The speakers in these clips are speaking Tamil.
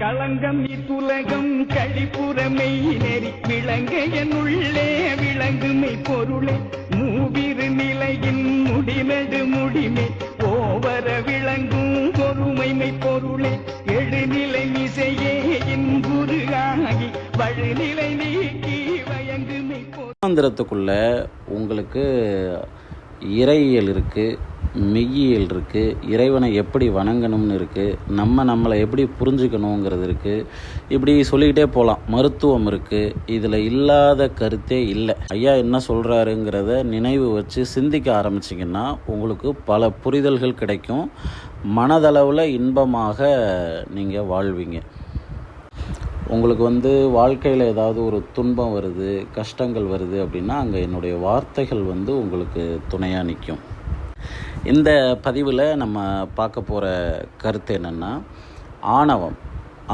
களங்கம் இத்துலகம் கழிப்புறமை நெறி விளங்க என்னுள்ளே விளங்குமை பொருளே மூவிரு நிலையின் முடிநடு முடிமை ஓவர விளங்கும் பொறுமைமை பொருளே எழுநிலை மிசையே இன்புரு ஆகி வழுநிலை நீக்கி வயங்குமை மந்திரத்துக்குள்ள உங்களுக்கு இறையியல் இருக்குது, மெய்யியல் இருக்குது, இறைவனை எப்படி வணங்கணும்னு இருக்குது, நம்மளை எப்படி புரிஞ்சுக்கணுங்கிறது இருக்குது. இப்படி சொல்லிக்கிட்டே போகலாம். மருத்துவம் இருக்குது. இதில் இல்லாத கருத்தே இல்லை. ஐயா என்ன சொல்கிறாருங்கிறத நினைவு வச்சு சிந்திக்க ஆரம்பிச்சிங்கன்னா உங்களுக்கு பல புரிதல்கள் கிடைக்கும். மனதளவில் இன்பமாக நீங்கள் வாழ்வீங்க. உங்களுக்கு வாழ்க்கையில் ஏதாவது ஒரு துன்பம் வருது, கஷ்டங்கள் வருது அப்படின்னா அங்கே என்னுடைய வார்த்தைகள் உங்களுக்கு துணையாக நிற்கும். இந்த பதிவில் நம்ம பார்க்க போகிற கருத்து என்னென்னா,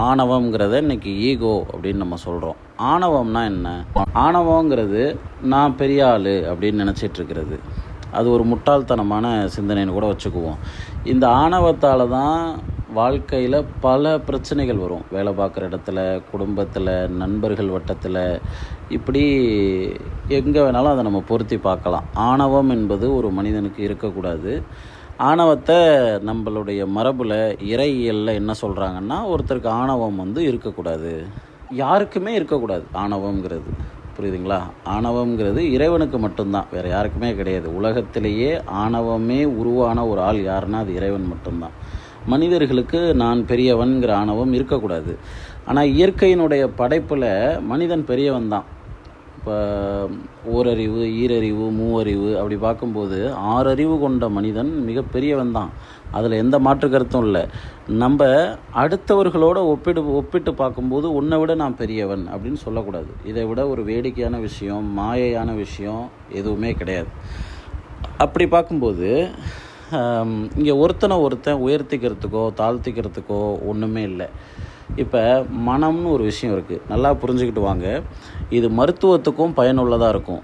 ஆணவம்ங்கிறத இன்றைக்கி ஈகோ அப்படின்னு நம்ம சொல்கிறோம். ஆணவம்னா என்ன? ஆணவங்கிறது நான் பெரிய ஆள் அப்படின்னு நினச்சிட்ருக்கிறது. அது ஒரு முட்டாள்தனமான சிந்தனைன்னு கூட வச்சுக்குவோம். இந்த ஆணவத்தால் தான் வாழ்க்கையில் பல பிரச்சனைகள் வரும். வேலை பார்க்குற இடத்துல, குடும்பத்தில், நண்பர்கள் வட்டத்தில், இப்படி எங்கே வேணாலும் அதை நம்ம பொருத்தி பார்க்கலாம். ஆணவம் என்பது ஒரு மனிதனுக்கு இருக்கக்கூடாது. ஆணவத்தை நம்மளுடைய மரபில் இறையியலில் என்ன சொல்கிறாங்கன்னா, ஒருத்தருக்கு ஆணவம் இருக்கக்கூடாது, யாருக்குமே இருக்கக்கூடாது ஆணவம்ங்கிறது. புரியுதுங்களா? ஆணவம்ங்கிறது இறைவனுக்கு மட்டும்தான், வேறு யாருக்குமே கிடையாது. உலகத்திலேயே ஆணவமே உருவான ஒரு ஆள் யாருன்னா அது இறைவன் மட்டும்தான். மனிதர்களுக்கு நான் பெரியவன்கிற ஆணவம் இருக்கக்கூடாது. ஆனால் இயற்கையினுடைய படைப்பில் மனிதன் பெரியவன் தான். இப்போ ஓரறிவு, ஈரறிவு, மூவறிவு அப்படி பார்க்கும்போது 6 அறிவு கொண்ட மனிதன் மிகப்பெரியவன் தான். அதில் எந்த மாற்று கருத்தும் இல்லை. நம்ம அடுத்தவர்களோட ஒப்பிட்டு பார்க்கும்போது உன்னை விட நான் பெரியவன் அப்படின்னு சொல்லக்கூடாது. இதை விட ஒரு வேடிக்கையான விஷயம், மாயையான விஷயம் எதுவுமே கிடையாது. அப்படி பார்க்கும்போது இங்கே ஒருத்தன் உயர்த்திக்கிறதுக்கோ தாழ்த்திக்கிறதுக்கோ ஒன்றுமே இல்லை. இப்போ மனம்னு ஒரு விஷயம் இருக்குது. நல்லா புரிஞ்சுக்கிட்டு வாங்க. இது மருத்துவத்துக்கும் பயனுள்ளதாக இருக்கும்.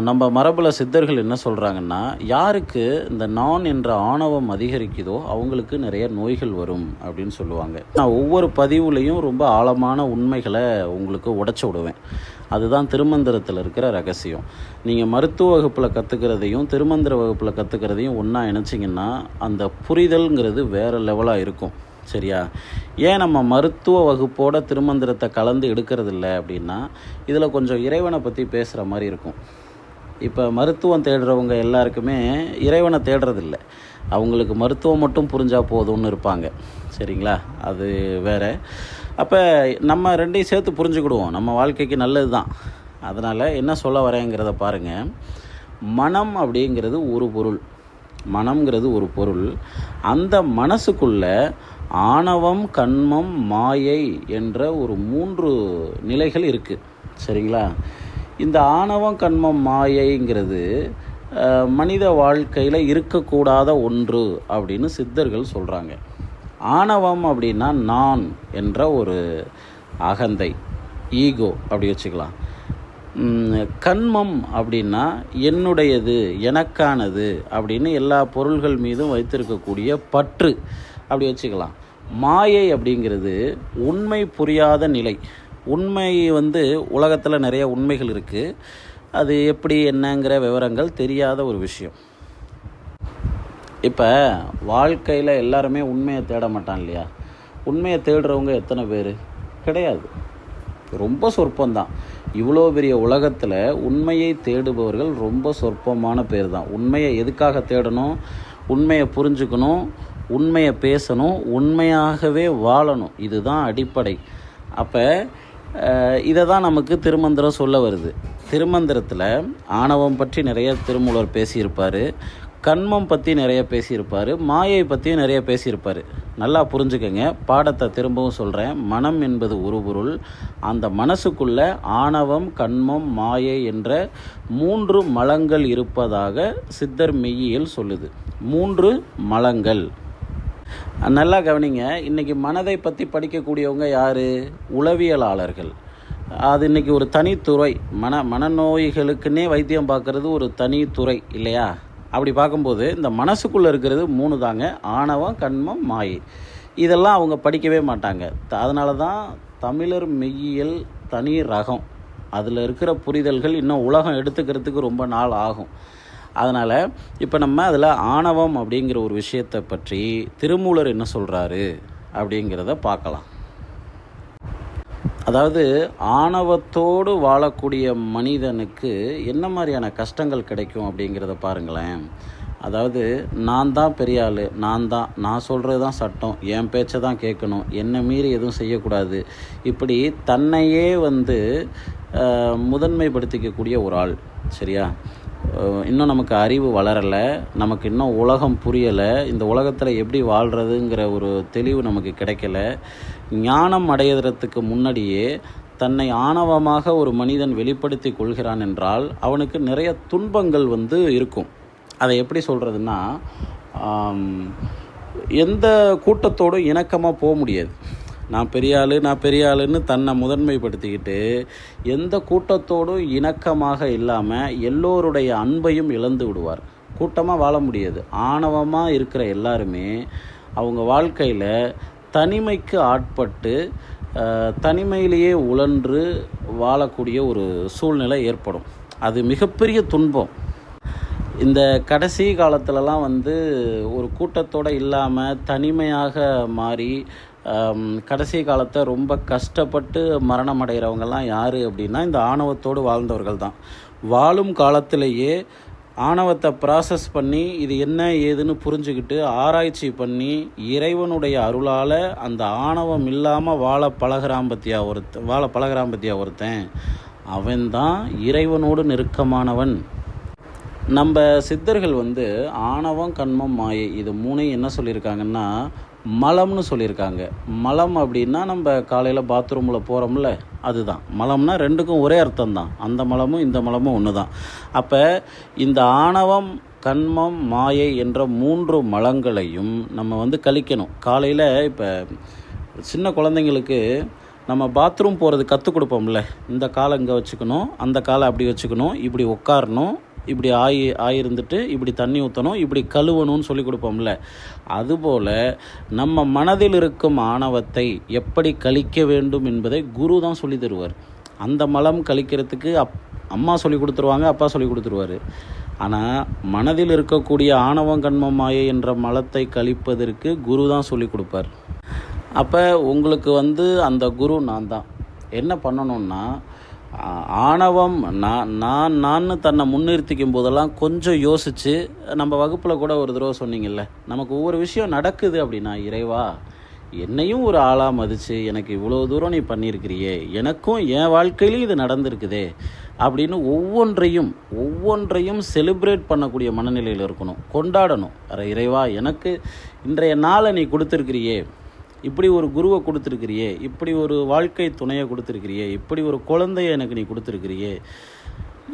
நம்ம மரபில் சித்தர்கள் என்ன சொல்கிறாங்கன்னா, யாருக்கு இந்த நான் என்ற ஆணவம் அதிகரிக்குதோ அவங்களுக்கு நிறைய நோய்கள் வரும் அப்படின்னு சொல்லுவாங்க. நான் ஒவ்வொரு பதிவுலையும் ரொம்ப ஆழமான உண்மைகளை உங்களுக்கு உடைச்சி விடுவேன். அதுதான் திருமந்திரத்தில் இருக்கிற ரகசியம். நீங்கள் மருத்துவ வகுப்பில் கற்றுக்கிறதையும் திருமந்திர வகுப்பில் கற்றுக்கிறதையும் ஒன்றா இணைச்சிங்கன்னா அந்த புரிதல்ங்கிறது வேறு லெவலாக இருக்கும். சரியா? ஏன் நம்ம மருத்துவ வகுப்போட திருமந்திரத்தை கலந்து எடுக்கிறதில்ல அப்படின்னா, இதில் கொஞ்சம் இறைவனை பற்றி பேசுகிற மாதிரி இருக்கும். இப்போ மருத்துவம் தேடுறவங்க எல்லாருக்குமே இறைவனை தேடுறதில்ல. அவங்களுக்கு மருத்துவம் மட்டும் புரிஞ்சால் போதும்னு இருப்பாங்க. சரிங்களா? அது வேறு. அப்போ நம்ம ரெண்டையும் சேர்த்து புரிஞ்சுக்கிடுவோம். நம்ம வாழ்க்கைக்கு நல்லது தான். அதனால் என்ன சொல்ல வரேங்கிறத பாருங்கள். மனம் அப்படிங்கிறது ஒரு பொருள். மனம்ங்கிறது ஒரு பொருள். அந்த மனசுக்குள்ளே ஆணவம், கண்மம், மாயை என்ற ஒரு 3 நிலைகள் இருக்குது. சரிங்களா? இந்த ஆணவம், கண்மம், மாயைங்கிறது மனித வாழ்க்கையில் இருக்கக்கூடாத ஒன்று அப்படின்னு சித்தர்கள் சொல்கிறாங்க. ஆணவம் அப்படின்னா நான் என்ற ஒரு அகந்தை, ஈகோ அப்படி வச்சுக்கலாம். கண்மம் அப்படின்னா என்னுடையது, எனக்கானது அப்படின்னு எல்லா பொருள்கள் மீதும் வைத்திருக்கக்கூடிய பற்று அப்படி வச்சுக்கலாம். மாயை அப்படிங்கிறது உண்மை புரியாத நிலை. உண்மை உலகத்தில் நிறைய உண்மைகள் இருக்குது. அது எப்படி என்னங்கிற விவரங்கள் தெரியாத ஒரு விஷயம். இப்போ வாழ்க்கையில் எல்லாருமே உண்மையை தேட மாட்டான் இல்லையா? உண்மையை தேடுறவங்க எத்தனை பேர்? கிடையாது, ரொம்ப சொற்பந்தான். இவ்வளோ பெரிய உலகத்தில் உண்மையை தேடுபவர்கள் ரொம்ப சொற்பமான பேர் தான். உண்மையை எதுக்காக தேடணும்? உண்மையை புரிஞ்சுக்கணும், உண்மையை பேசணும், உண்மையாகவே வாழணும். இதுதான் அடிப்படை. அப்போ இதை தான் நமக்கு திருமந்திரம் சொல்ல வருது. திருமந்திரத்தில் ஆணவம் பற்றி நிறைய திருமூலர் பேசியிருப்பார், கண்மம் பற்றி நிறைய பேசியிருப்பார், மாயை பற்றியும் நிறைய பேசியிருப்பார். நல்லா புரிஞ்சுக்கங்க. பாடத்தை திரும்பவும் சொல்கிறேன். மனம் என்பது ஒரு பொருள். அந்த மனசுக்குள்ளே ஆணவம், கண்மம், மாயை என்ற 3 மலங்கள் இருப்பதாக சித்தர் மெய்யியல் சொல்லுது. 3 மலங்கள். நல்லா கவனிங்க. இன்றைக்கி மனதை பற்றி படிக்கக்கூடியவங்க யார்? உளவியலாளர்கள். அது இன்றைக்கி ஒரு தனித்துறை. மனநோய்களுக்குன்னே வைத்தியம் பார்க்குறது ஒரு தனித்துறை இல்லையா? அப்படி பார்க்கும்போது இந்த மனசுக்குள்ளே இருக்கிறது 3 தாங்க. ஆணவம், கண்மம், மாயை. இதெல்லாம் அவங்க படிக்கவே மாட்டாங்க. அதனால தான் தமிழர் மெய்யியல் தனி ரகம். அதில் இருக்கிற புரிதல்கள் இன்னும் உலகம் எடுத்துக்கிறதுக்கு ரொம்ப நாள் ஆகும். அதனால் இப்போ நம்ம அதில் ஆணவம் அப்படிங்கிற ஒரு விஷயத்தை பற்றி திருமூலர் என்ன சொல்கிறாரு அப்படிங்கிறத பார்க்கலாம். அதாவது ஆணவத்தோடு வாழக்கூடிய மனிதனுக்கு என்ன மாதிரியான கஷ்டங்கள் கிடைக்கும் அப்படிங்கிறத பாருங்களேன். அதாவது நான் தான் பெரிய ஆள், நான் சொல்கிறது தான் சட்டம், என் பேச்சை தான் கேட்கணும், என்னை மீறி எதுவும் செய்யக்கூடாது, இப்படி தன்னையே முதன்மைப்படுத்திக்கக்கூடிய ஒரு ஆள். சரியா? இன்னும் நமக்கு அறிவு வளரலை, நமக்கு இன்னும் உலகம் புரியலை, இந்த உலகத்தில் எப்படி வாழ்கிறதுங்கிற ஒரு தெளிவு நமக்கு கிடைக்கல. ஞானம் அடையிறதுக்கு முன்னாடியே தன்னை ஆணவமாக ஒரு மனிதன் வெளிப்படுத்தி கொள்கிறான் என்றால் அவனுக்கு நிறைய துன்பங்கள் இருக்கும். அதை எப்படி சொல்கிறதுன்னா, எந்த கூட்டத்தோடும் இணக்கமாக போக முடியாது. நான் பெரிய ஆளுன்னு தன்னை முதன்மைப்படுத்திக்கிட்டு எந்த கூட்டத்தோடும் இணக்கமாக இல்லாமல் எல்லோருடைய அன்பையும் இழந்து விடுவார். கூட்டமாக வாழ முடியாது. ஆணவமாக இருக்கிற எல்லாருமே அவங்க வாழ்க்கையில் தனிமைக்கு ஆட்பட்டு தனிமையிலேயே உழன்று வாழக்கூடிய ஒரு சூழ்நிலை ஏற்படும். அது மிகப்பெரிய துன்பம். இந்த கடைசி காலத்துலலாம் ஒரு கூட்டத்தோடு இல்லாமல் தனிமையாக மாறி கடைசி காலத்தை ரொம்ப கஷ்டப்பட்டு மரணம் அடைகிறவங்கெல்லாம் யார் அப்படின்னா இந்த ஆணவத்தோடு வாழ்ந்தவர்கள் தான். வாழும் காலத்திலேயே ஆணவத்தை ப்ராசஸ் பண்ணி இது என்ன ஏதுன்னு புரிஞ்சுக்கிட்டு ஆராய்ச்சி பண்ணி இறைவனுடைய அருளால் அந்த ஆணவம் இல்லாமல் வாழ பழகிறான் பத்தியா ஒருத்தன், அவன்தான் இறைவனோடு நெருக்கமானவன். நம்ம சித்தர்கள் ஆணவம், கண்மம், மாயை இது மூணையும் என்ன சொல்லியிருக்காங்கன்னா மலம்னு சொல்லியிருக்காங்க. மலம் அப்படின்னா நம்ம காலையில் பாத்ரூமில் போகிறோம்ல, அதுதான் மலம்னா. ரெண்டுக்கும் ஒரே அர்த்தம் தான். அந்த மலமும் இந்த மலமும் ஒன்று தான். அப்போ இந்த ஆணவம், கண்மம், மாயை என்ற 3 மலங்களையும் நம்ம கழிக்கணும். காலையில் இப்போ சின்ன குழந்தைங்களுக்கு நம்ம பாத்ரூம் போகிறது கற்றுக் கொடுப்போம்ல, இந்த காலை இங்கே வச்சுக்கணும், அந்த காலை அப்படி வச்சுக்கணும், இப்படி உட்காரணும், இப்படி ஆயிருந்துட்டு இப்படி தண்ணி ஊற்றணும், இப்படி கழுவணும்னு சொல்லி கொடுப்போம்ல. அதுபோல் நம்ம மனதில் இருக்கும் ஆணவத்தை எப்படி கழிக்க வேண்டும் என்பதை குரு தான் சொல்லி தருவார். அந்த மலம் கழிக்கிறதுக்கு அம்மா சொல்லி கொடுத்துருவாங்க, அப்பா சொல்லி கொடுத்துருவார். ஆனால் மனதில் இருக்கக்கூடிய ஆணவம், கண்மம், மாயை என்ற மலத்தை கழிப்பதற்கு குரு தான் சொல்லி கொடுப்பார். அப்போ உங்களுக்கு அந்த குரு நான் தான். என்ன பண்ணணும்னா, ஆணவம் நான் தன்னை முன்னிறுத்திக்கும் போதெல்லாம் கொஞ்சம் யோசித்து, நம்ம வகுப்பில் கூட ஒரு தடவை சொன்னீங்கல்ல, நமக்கு ஒவ்வொரு விஷயம் நடக்குது அப்படின்னா, இறைவா என்னையும் ஒரு ஆளாக மதித்து எனக்கு இவ்வளோ தூரம் நீ பண்ணியிருக்கிறியே, எனக்கும் என் வாழ்க்கையிலும் இது நடந்திருக்குதே அப்படின்னு ஒவ்வொன்றையும் செலிப்ரேட் பண்ணக்கூடிய மனநிலையில் இருக்கணும், கொண்டாடணும். இறைவா எனக்கு இன்றைய நாளை நீ கொடுத்துருக்கிறியே, இப்படி ஒரு குருவை கொடுத்துருக்கிறியே, இப்படி ஒரு வாழ்க்கை துணையை கொடுத்துருக்கிறியே, இப்படி ஒரு குழந்தைய எனக்கு நீ கொடுத்துருக்கிறியே,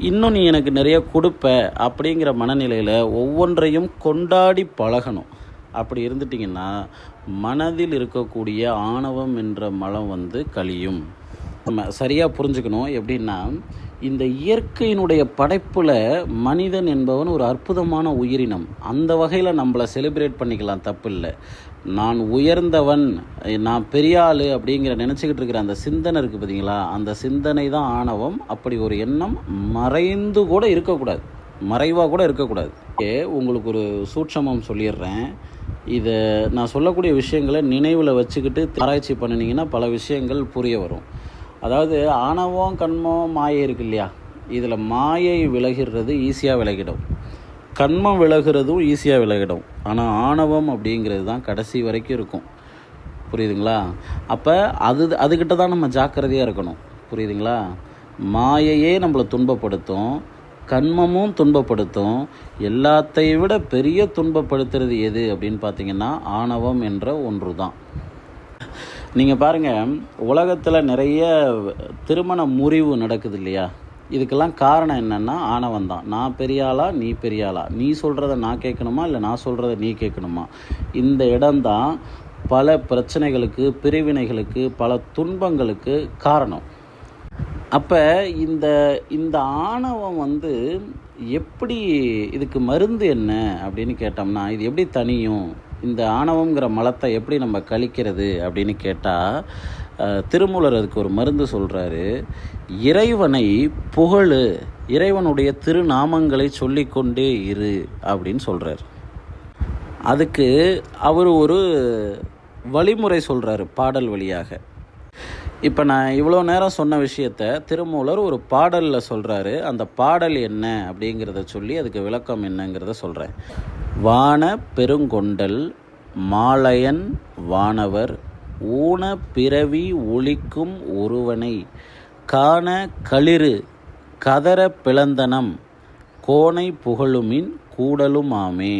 இன்னும் நீ எனக்கு நிறைய கொடுப்ப அப்படிங்கிற மனநிலையில் ஒவ்வொன்றையும் கொண்டாடி பழகணும். அப்படி இருந்துட்டிங்கன்னா மனதில் இருக்கக்கூடிய ஆணவம் என்ற மலம் கழியும். நம்ம சரியாக புரிஞ்சுக்கணும். எப்படின்னா, இந்த இயற்கையினுடைய படைப்பில் மனிதன் என்பவன் ஒரு அற்புதமான உயிரினம். அந்த வகையில் நம்மளை செலிப்ரேட் பண்ணிக்கலாம், தப்பு இல்லை. நான் உயர்ந்தவன், நான் பெரிய ஆள் அப்படிங்கிற நினச்சிக்கிட்டு இருக்கிற அந்த சிந்தனை இருக்குது பார்த்தீங்களா, அந்த சிந்தனை தான் ஆணவம். அப்படி ஒரு எண்ணம் மறைந்து கூட இருக்கக்கூடாது, மறைவாக கூட இருக்கக்கூடாது. உங்களுக்கு ஒரு சூட்சமம் சொல்லிடுறேன். இதை நான் சொல்லக்கூடிய விஷயங்களை நினைவில் வச்சுக்கிட்டு ஆராய்ச்சி பண்ணினீங்கன்னா பல விஷயங்கள் புரிய வரும். அதாவது ஆணவம், கண்மம், மாயை இருக்கு இல்லையா, இதில் மாயை விலகிறது ஈஸியாக விலகிடும், கண்மம் விலகிறதும் ஈஸியாக விலகிடும். ஆனால் ஆணவம் அப்படிங்கிறது தான் கடைசி வரைக்கும் இருக்கும். புரியுதுங்களா? அப்போ அதுக்கிட்ட தான் நம்ம ஜாக்கிரதையாக இருக்கணும். புரியுதுங்களா? மாயையே நம்மளை துன்பப்படுத்தும், கண்மமும் துன்பப்படுத்தும். எல்லாத்தையும் விட பெரிய துன்பப்படுத்துறது எது அப்படின்னு பார்த்தீங்கன்னா ஆணவம் என்ற ஒன்று தான். நீங்கள் பாருங்கள், உலகத்தில் நிறைய திருமண முறிவு நடக்குது இல்லையா, இதுக்கெல்லாம் காரணம் என்னென்னா ஆணவம் தான். நான் பெரியாளா, நீ பெரியாளா, நீ சொல்கிறத நான் கேட்கணுமா, இல்லை நான் சொல்கிறத நீ கேட்கணுமா, இந்த இடம்தான் பல பிரச்சனைகளுக்கு, பிரிவினைகளுக்கு, பல துன்பங்களுக்கு காரணம். அப்போ இந்த ஆணவம் எப்படி, இதுக்கு மருந்து என்ன அப்படின்னு கேட்டோம்னா, இது எப்படி தனியும் இந்த ஆணவங்கிற மலத்தை எப்படி நம்ம கழிக்கிறது அப்படின்னு கேட்டால் திருமூலர் அதுக்கு ஒரு மருந்து சொல்கிறாரு. இறைவனை புகழு, இறைவனுடைய திருநாமங்களை சொல்லிக்கொண்டே இரு அப்படின்னு சொல்கிறார். அதுக்கு அவர் ஒரு வழிமுறை சொல்கிறாரு பாடல் வழியாக. இப்போ நான் இவ்வளோ நேரம் சொன்ன விஷயத்த திருமூலர் ஒரு பாடலில் சொல்கிறாரு. அந்த பாடல் என்ன அப்படிங்கிறத சொல்லி அதுக்கு விளக்கம் என்னங்கிறத சொல்கிறேன். வான பெருங்கொண்டல் மாலையன் வானவர் ஊன பிறவி ஒளிக்கும் ஒருவனை காண களிறு கதற பிளந்தனம் கோனை புகழுமின் கூடலுமாமே.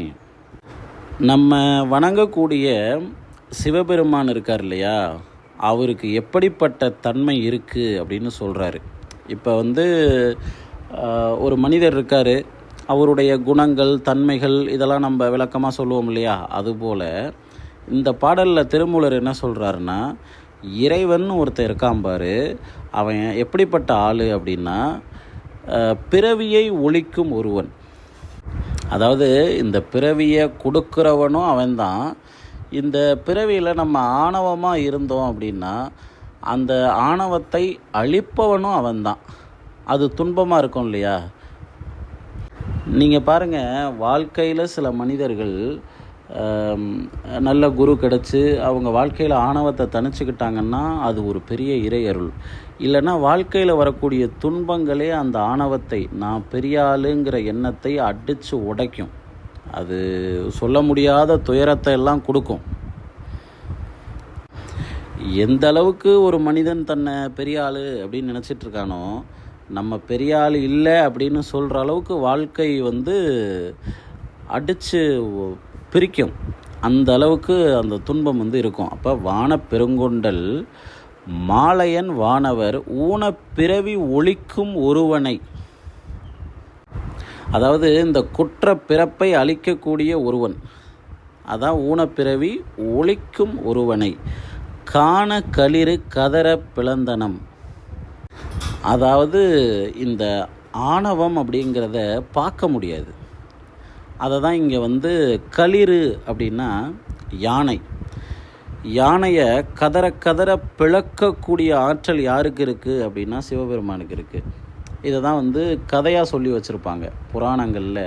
நம்ம வணங்கக்கூடிய சிவபெருமான் இருக்கார் இல்லையா, அவருக்கு எப்படிப்பட்ட தன்மை இருக்குது அப்படின்னு சொல்கிறாரு. இப்போ ஒரு மனிதர் இருக்கார், அவருடைய குணங்கள் தன்மைகள் இதெல்லாம் நம்ம விளக்கமாக சொல்லுவோம் இல்லையா, அதுபோல் இந்த பாடலில் திருமூலர் என்ன சொல்கிறாருன்னா, இறைவன் ஒருத்தர் இருக்கான் பாரு, அவன் எப்படிப்பட்ட ஆள் அப்படின்னா பிறவியை ஒழிக்கும் ஒருவன். அதாவது இந்த பிறவியை கொடுக்குறவனும் அவன்தான். இந்த பிறவியில் நம்ம ஆணவமாக இருந்தோம் அப்படின்னா அந்த ஆணவத்தை அழிப்பவனும் அவன்தான். அது துன்பமாக இருக்கும் இல்லையா. நீங்கள் பாருங்கள், வாழ்க்கையில் சில மனிதர்கள் நல்ல குரு கிடச்சி அவங்க வாழ்க்கையில் ஆணவத்தை தணிச்சுக்கிட்டாங்கன்னா அது ஒரு பெரிய இறை அருள். இல்லைன்னா வாழ்க்கையில் வரக்கூடிய துன்பங்களே அந்த ஆணவத்தை, நான் பெரிய ஆளுங்கிற எண்ணத்தை அடித்து உடைக்கும். அது சொல்ல முடியாத துயரத்தை எல்லாம் கொடுக்கும். எந்த அளவுக்கு ஒரு மனிதன் தன்னை பெரிய ஆள் அப்படின்னு நினச்சிட்ருக்கானோ, நம்ம பெரிய ஆள் இல்லை அப்படின்னு சொல்கிற அளவுக்கு வாழ்க்கை அடித்து பிரிக்கும். அந்த அளவுக்கு அந்த துன்பம் இருக்கும். அப்போ வான பெருங்கொண்டல் மாலையன் வானவர் ஊன பிறவி ஒழிக்கும் ஒருவனை, அதாவது இந்த குற்ற பிறப்பை அழிக்கக்கூடிய ஒருவன், அதான் ஊனப்பிறவி ஒழிக்கும் ஒருவனை காண களிறு கதற பிளந்தனம். அதாவது இந்த ஆணவம் அப்படிங்கிறத பார்க்க முடியாது. அதை தான் இங்கே களிறு அப்படின்னா யானை. யானையை கதற கதற பிளக்கக்கூடிய ஆற்றல் யாருக்கு இருக்குது அப்படின்னா சிவபெருமானுக்கு இருக்குது. இதை தான் கதையாக சொல்லி வச்சுருப்பாங்க புராணங்களில்.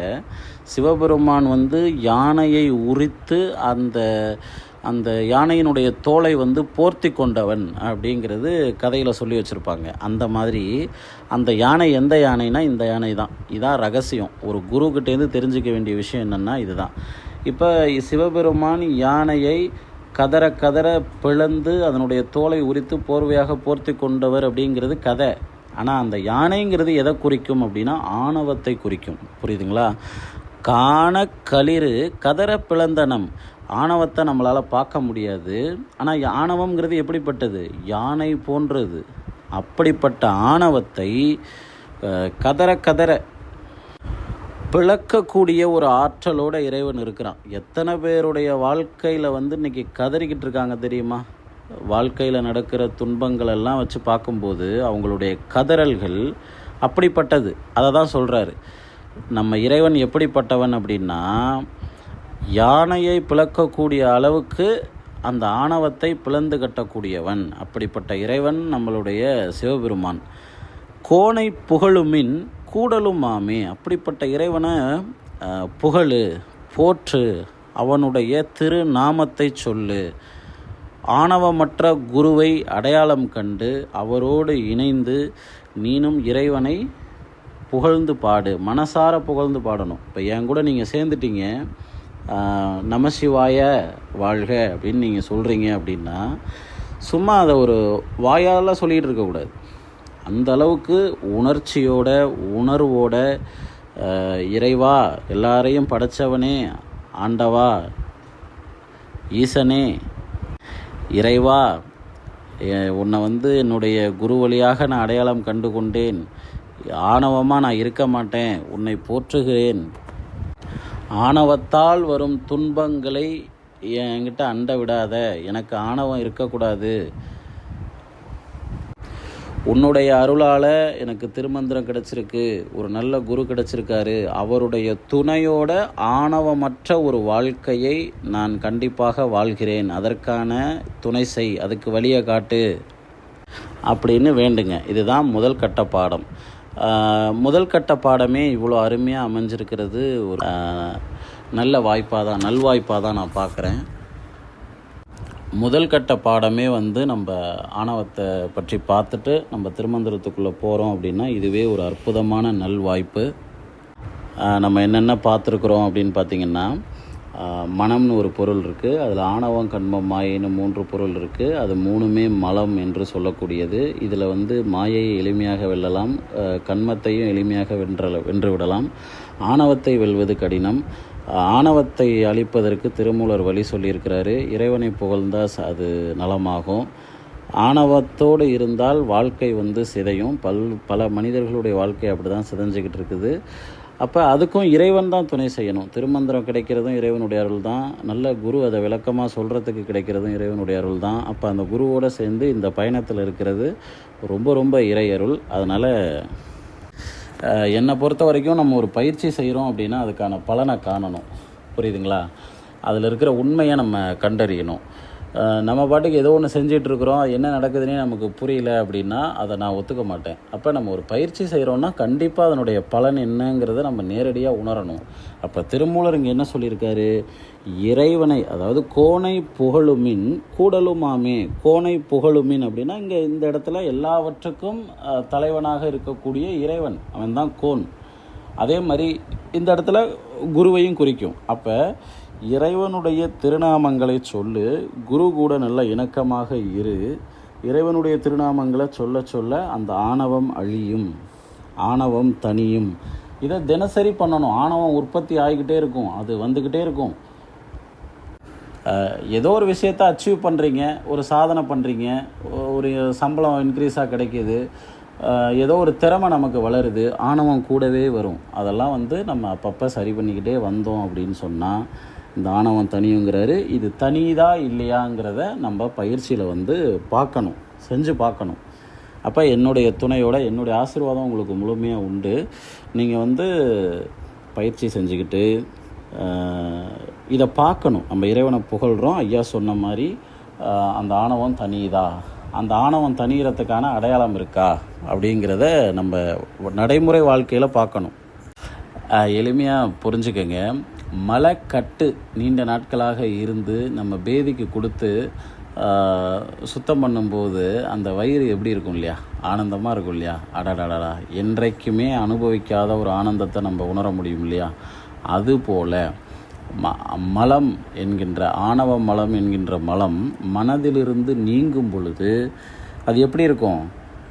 சிவபெருமான் யானையை உரித்து அந்த யானையினுடைய தோலை போர்த்தி கொண்டவன் அப்படிங்கிறது கதையில் சொல்லி வச்சுருப்பாங்க. அந்த மாதிரி அந்த யானை எந்த யானைனா இந்த யானை தான். இதான் ரகசியம். ஒரு குருக்கிட்டேருந்து தெரிஞ்சிக்க வேண்டிய விஷயம் என்னென்னா இதுதான். இப்போ சிவபெருமான் யானையை கதற கதற பிளந்து அதனுடைய தோலை உரித்து போர்வையாக போர்த்தி கொண்டவர் அப்படிங்கிறது கதை. ஆனால் அந்த யானைங்கிறது எதை குறிக்கும் அப்படின்னா ஆணவத்தை குறிக்கும். புரியுதுங்களா? காண களிறு கதற பிளந்தனம், ஆணவத்தை நம்மளால் பார்க்க முடியாது. ஆனால் ஆணவம்ங்கிறது எப்படிப்பட்டது? யானை போன்றது. அப்படிப்பட்ட ஆணவத்தை கதற கதற பிளக்கக்கூடிய ஒரு ஆற்றலோட இறைவன் இருக்கிறான். எத்தனை பேருடைய வாழ்க்கையில் இன்றைக்கி கதறிக்கிட்டு இருக்காங்க தெரியுமா? வாழ்க்கையில் நடக்கிற துன்பங்கள் எல்லாம் வச்சு பார்க்கும்போது அவங்களுடைய கதறல்கள் அப்படிப்பட்டது. அதை தான் சொல்கிறாரு. நம்ம இறைவன் எப்படிப்பட்டவன் அப்படின்னா யானையை பிளக்கக்கூடிய அளவுக்கு அந்த ஆணவத்தை பிளந்து கட்டக்கூடியவன். அப்படிப்பட்ட இறைவன் நம்மளுடைய சிவபெருமான். கோனை புகழுமின் கூடலுமாமே. அப்படிப்பட்ட இறைவனை புகழு, போற்று, அவனுடைய திருநாமத்தை சொல்லு. ஆணவமற்ற குருவை அடையாளம் கண்டு அவரோடு இணைந்து நீனும் இறைவனை புகழ்ந்து பாடு. மனசார புகழ்ந்து பாடணும். இப்போ என் கூட நீங்கள் சேர்ந்துட்டீங்க, நமசிவாய வாழ்க அப்படின்னு நீங்கள் சொல்கிறீங்க அப்படின்னா சும்மா அதை ஒரு வாயால் சொல்லிகிட்டு இருக்கக்கூடாது. அந்த அளவுக்கு உணர்ச்சியோட உணர்வோட இறைவா, எல்லாரையும் படைத்தவனே, ஆண்டவா, ஈசனே, இறைவா, உன்னை என்னுடைய குரு வழியாக நான் அடையாளம் கண்டு கொண்டேன். ஆணவமாக நான் இருக்க மாட்டேன், உன்னை போற்றுகிறேன். ஆணவத்தால் வரும் துன்பங்களை என்கிட்ட அண்ட விடாத, எனக்கு ஆணவம் இருக்கக்கூடாது. உன்னுடைய அருளால் எனக்கு திருமந்திரம் கிடச்சிருக்கு, ஒரு நல்ல குரு கிடச்சிருக்காரு, அவருடைய துணையோட ஆணவமற்ற ஒரு வாழ்க்கையை நான் கண்டிப்பாக வாழ்கிறேன், அதற்கான துணை செய், அதுக்கு வழியை காட்டு அப்படின்னு வேண்டுங்க. இதுதான் முதல் கட்ட பாடம். முதல் கட்ட பாடமே இவ்வளோ அருமையாக அமைஞ்சிருக்கிறது ஒரு நல்ல வாய்ப்பாக தான், நல்வாய்ப்பாக தான் நான் பார்க்குறேன். முதல் கட்ட பாடமே வந்து நம்ம ஆணவத்தை பற்றி பார்த்துட்டு நம்ம திருமந்திரத்துக்குள்ளே போகிறோம் அப்படின்னா இதுவே ஒரு அற்புதமான நல்வாய்ப்பு. நம்ம என்னென்ன பார்த்துருக்குறோம் அப்படின்னு பார்த்திங்கன்னா, மனம்னு ஒரு பொருள் இருக்குது, அதில் ஆணவம் கண்மம் மாயைன்னு 3 பொருள் இருக்குது. அது 3மே மலம் என்று சொல்லக்கூடியது. இதில் வந்து மாயையை எளிமையாக வெல்லலாம், கண்மத்தையும் எளிமையாக வென்று விடலாம். ஆணவத்தை வெல்வது கடினம். ஆணவத்தை அழிப்பதற்கு திருமூலர் வழி சொல்லியிருக்கிறாரு. இறைவனை புகழ்ந்தால் அது நலமாகும். ஆணவத்தோடு இருந்தால் வாழ்க்கை வந்து சிதையும். பல மனிதர்களுடைய வாழ்க்கை அப்படி தான் சிதைஞ்சிக்கிட்டு இருக்குது. அப்போ அதுக்கும் இறைவன் தான் துணை செய்யணும். திருமந்திரம் கிடைக்கிறதும் இறைவனுடைய அருள் தான். நல்ல குரு அதை விளக்கமாக சொல்கிறதுக்கு கிடைக்கிறதும் இறைவனுடைய அருள் தான். அப்போ அந்த குருவோடு சேர்ந்து இந்த பயணத்தில் இருக்கிறது ரொம்ப ரொம்ப இறை அருள். அதனால் என்னை பொறுத்த வரைக்கும் நம்ம ஒரு பயிற்சி செய்கிறோம் அப்படின்னா அதுக்கான பலனை காணணும். புரியுதுங்களா? அதில் இருக்கிற உண்மையை நம்ம கண்டறியணும். நம்ம பாட்டுக்கு ஏதோ ஒன்று செஞ்சிட்ருக்குறோம், என்ன நடக்குதுன்னே நமக்கு புரியல அப்படின்னா அதை நான் ஒத்துக்க மாட்டேன். அப்போ நம்ம ஒரு பயிற்சி செய்கிறோன்னா கண்டிப்பாக அதனுடைய பலன் என்னங்கிறத நம்ம நேரடியாக உணரணும். அப்போ திருமூலர் இங்கே என்ன சொல்லியிருக்காரு? இறைவனை, அதாவது கோனை புகழுமின் கூடலுமாமே. கோனை புகழுமின் அப்படின்னா இங்கே இந்த இடத்துல எல்லாவற்றுக்கும் தலைவனாக இருக்கக்கூடிய இறைவன், அவன் தான் கோன். அதே மாதிரி இந்த இடத்துல குருவையும் குறிக்கும். அப்போ இறைவனுடைய திருநாமங்களை சொல்லு, குரு கூட நல்ல இணக்கமாக இரு. இறைவனுடைய திருநாமங்களை சொல்ல சொல்ல அந்த ஆணவம் அழியும், ஆணவம் தனியும். இதை தினசரி பண்ணணும். ஆணவம் உற்பத்தி ஆகிக்கிட்டே இருக்கும், அது வந்துக்கிட்டே இருக்கும். ஏதோ ஒரு விஷயத்தை அச்சீவ் பண்ணுறீங்க, ஒரு சாதனை பண்ணுறீங்க, ஒரு சம்பளம் இன்க்ரீஸாக கிடைக்கிது, ஏதோ ஒரு திறமை நமக்கு வளருது, ஆணவம் கூடவே வரும். அதெல்லாம் வந்து நம்ம அப்பப்போ சரி பண்ணிக்கிட்டே வந்தோம் அப்படின்னு சொன்னால் இந்த ஆணவம் தனியுங்கிறாரு. இது தனிதா இல்லையாங்கிறத நம்ம பயிற்சியில் வந்து பார்க்கணும், செஞ்சு பார்க்கணும். அப்போ என்னுடைய துணையோட என்னுடைய ஆசீர்வாதம் உங்களுக்கு முழுமையாக உண்டு. நீங்கள் வந்து பயிற்சி செஞ்சுக்கிட்டு இதை பார்க்கணும். நம்ம இறைவனை புகழ்கிறோம், ஐயா சொன்ன மாதிரி அந்த ஆணவம் தனியுதா, அந்த ஆணவம் தனிகிறதுக்கான அடையாளம் இருக்கா அப்படிங்கிறத நம்ம நடைமுறை வாழ்க்கையில் பார்க்கணும். எளிமையாக புரிஞ்சுக்கங்க. மலைக்கட்டு நீண்ட நாட்களாக இருந்து நம்ம பேதிக்கு கொடுத்து சுத்தம் பண்ணும்போது அந்த வயிறு எப்படி இருக்கும் இல்லையா, ஆனந்தமாக இருக்கும் இல்லையா. அடடடா, என்றைக்குமே அனுபவிக்காத ஒரு ஆனந்தத்தை நம்ம உணர முடியும் இல்லையா. அதுபோல் மலம் என்கின்ற ஆணவ மலம் என்கின்ற மலம் மனதிலிருந்து நீங்கும் பொழுது அது எப்படி இருக்கும்?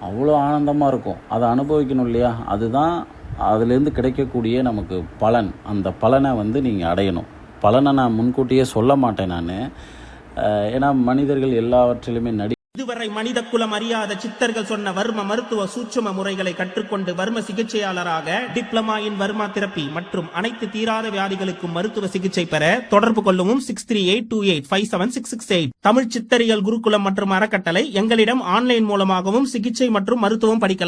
அவ்வளோ ஆனந்தமாக இருக்கும். அதை அனுபவிக்கணும் இல்லையா. அதுதான் அதுலேருந்து கிடைக்கக்கூடிய நமக்கு பலன். அந்த பலனை வந்து நீங்கள் அடையணும். பலனை நான் முன்கூட்டியே சொல்ல மாட்டேன் நான், ஏன்னா மனிதர்கள் எல்லாவற்றிலுமே இதுவரை மனித குலம் அறியாத சித்தர்கள் சொன்ன வர்ம மருத்துவ சூட்சும முறைகளை கற்றுக்கொண்டு வர்ம சிகிச்சையாளராக டிப்ளமா இன் வர்மா தெரப்பி மற்றும் அனைத்து தீராத வியாதிகளுக்கும் மருத்துவ சிகிச்சை பெற தொடர்பு கொள்ளவும் 6382857668. தமிழ் சித்தரியல் குருகுலம் மற்றும் அறக்கட்டளை. எங்களிடம் ஆன்லைன் மூலமாகவும் சிகிச்சை மற்றும் மருத்துவம் படிக்கலாம்.